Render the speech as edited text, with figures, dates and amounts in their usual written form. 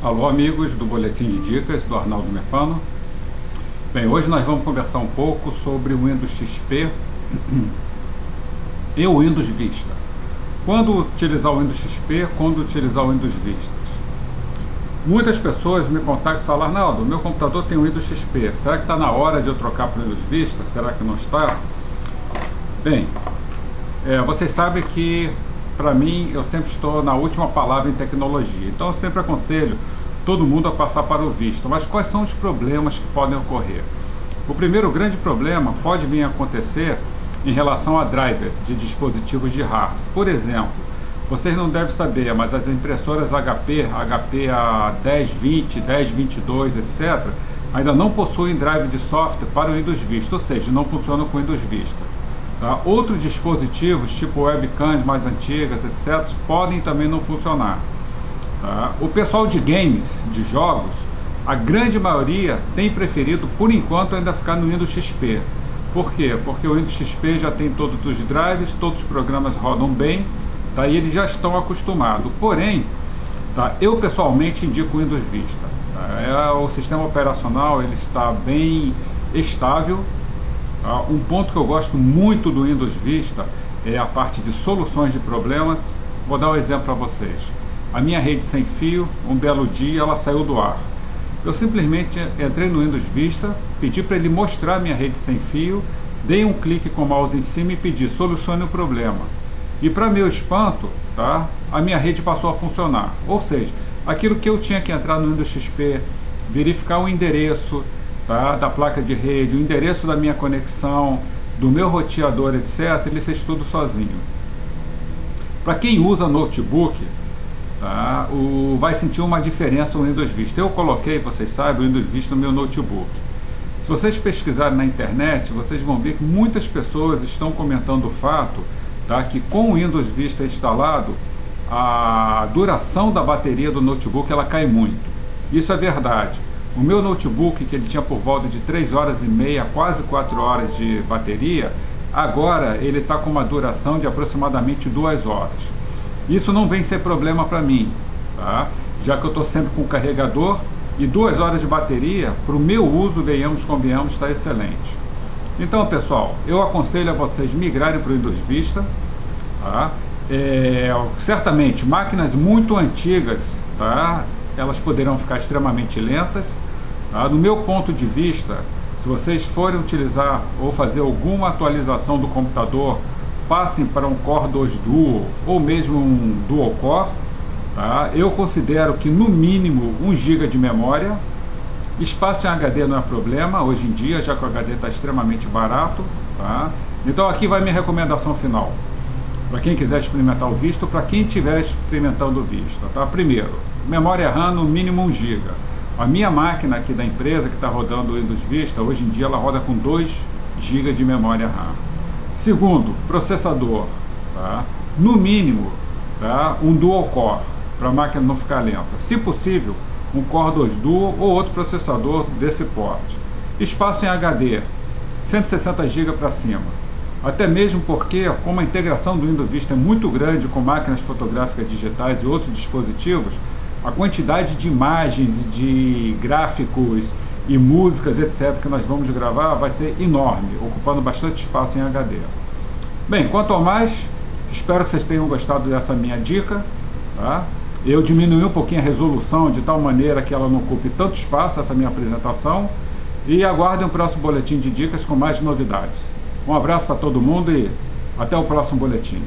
Alô amigos do Boletim de Dicas do Arnaldo Mefano. Bem, hoje nós vamos conversar um pouco sobre o Windows XP e o Windows Vista. Quando utilizar o Windows XP, quando utilizar o Windows Vista. Muitas pessoas me contactam e falam: Arnaldo, meu computador tem o Windows XP, será que está na hora de eu trocar para o Windows Vista? Será que não está? Bem, vocês sabem que para mim, eu sempre estou na última palavra em tecnologia, então eu sempre aconselho todo mundo a passar para o Vista. Mas quais são os problemas que podem ocorrer? O primeiro grande problema pode vir a acontecer em relação a drivers de dispositivos de hardware. Por exemplo, vocês não devem saber, mas as impressoras HP A1020, 1022, etc., ainda não possuem drive de software para o Windows Vista, ou seja, não funcionam com o Windows Vista. Tá? Outros dispositivos, tipo webcams mais antigas, etc., podem também não funcionar. Tá? O pessoal de games, de jogos, a grande maioria tem preferido, por enquanto, ainda ficar no Windows XP. Por quê? Porque o Windows XP já tem todos os drives, todos os programas rodam bem, tá? E eles já estão acostumados. Porém, tá? Eu pessoalmente indico o Windows Vista. Tá? O sistema operacional ele está bem estável. Um ponto que eu gosto muito do Windows Vista é a parte de soluções de problemas. Vou dar um exemplo para vocês. A minha rede sem fio, um belo dia, ela saiu do ar. Eu simplesmente entrei no Windows Vista, pedi para ele mostrar a minha rede sem fio, dei um clique com o mouse em cima e pedi: solucione o problema. E para meu espanto, tá, a minha rede passou a funcionar. Ou seja, aquilo que eu tinha que entrar no Windows XP, verificar o endereço, tá, da placa de rede, o endereço da minha conexão, do meu roteador, etc., ele fez tudo sozinho. Para quem usa notebook, tá, vai sentir uma diferença no Windows Vista. Eu coloquei, vocês sabem, o Windows Vista no meu notebook. Se vocês pesquisarem na internet, vocês vão ver que muitas pessoas estão comentando o fato, tá, que com o Windows Vista instalado, a duração da bateria do notebook ela cai muito. Isso é verdade. O meu notebook, que ele tinha por volta de 3 horas e meia, quase 4 horas de bateria, agora ele está com uma duração de aproximadamente 2 horas. Isso não vem ser problema para mim, tá? Já que eu estou sempre com o carregador, e 2 horas de bateria, para o meu uso, venhamos, convenhamos, está excelente. Então, pessoal, eu aconselho a vocês migrarem para o Windows Vista, tá? Certamente, máquinas muito antigas, tá? Elas poderão ficar extremamente lentas. Tá? No meu ponto de vista, se vocês forem utilizar ou fazer alguma atualização do computador, passem para um Core 2 Duo ou mesmo um Dual Core. Tá? Eu considero que no mínimo 1 GB de memória. Espaço em HD não é problema hoje em dia, já que o HD está extremamente barato. Tá? Então aqui vai minha recomendação final. Para quem quiser experimentar o Vista, para quem estiver experimentando o Vista. Tá? Primeiro, memória RAM no mínimo 1 GB. A minha máquina aqui da empresa que está rodando o Windows Vista, hoje em dia ela roda com 2 GB de memória RAM. Segundo, processador. Tá? No mínimo, tá? Um Dual Core, para a máquina não ficar lenta. Se possível, um Core 2 Duo ou outro processador desse porte. Espaço em HD, 160 GB para cima. Até mesmo porque, como a integração do Windows Vista é muito grande com máquinas fotográficas digitais e outros dispositivos, a quantidade de imagens, de gráficos e músicas, etc., que nós vamos gravar vai ser enorme, ocupando bastante espaço em HD. Bem, quanto ao mais, espero que vocês tenham gostado dessa minha dica. Tá? Eu diminui um pouquinho a resolução de tal maneira que ela não ocupe tanto espaço, essa minha apresentação, e aguardem o próximo boletim de dicas com mais novidades. Um abraço para todo mundo e até o próximo boletim.